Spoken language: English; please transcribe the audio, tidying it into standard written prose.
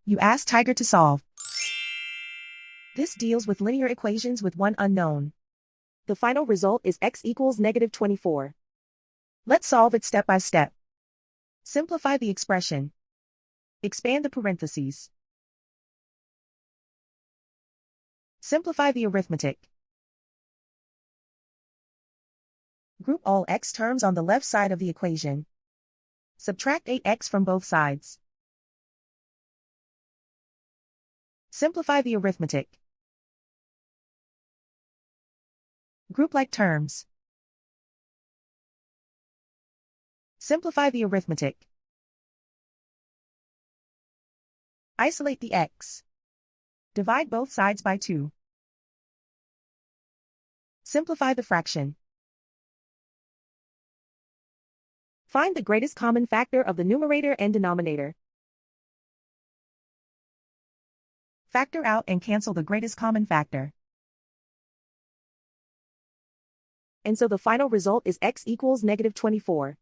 You ask Tiger to solve. This deals with linear equations with one unknown. The final result is x equals -24. Let's solve it step by step. Simplify the expression. Expand the parentheses. Simplify the arithmetic. Group all x terms on the left side of the equation. Subtract 8x from both sides. Simplify the arithmetic. Group like terms. Simplify the arithmetic. Isolate the x. Divide both sides by 2. Simplify the fraction. Find the greatest common factor of the numerator and denominator. Factor out and cancel the greatest common factor. And so the final result is x equals -24.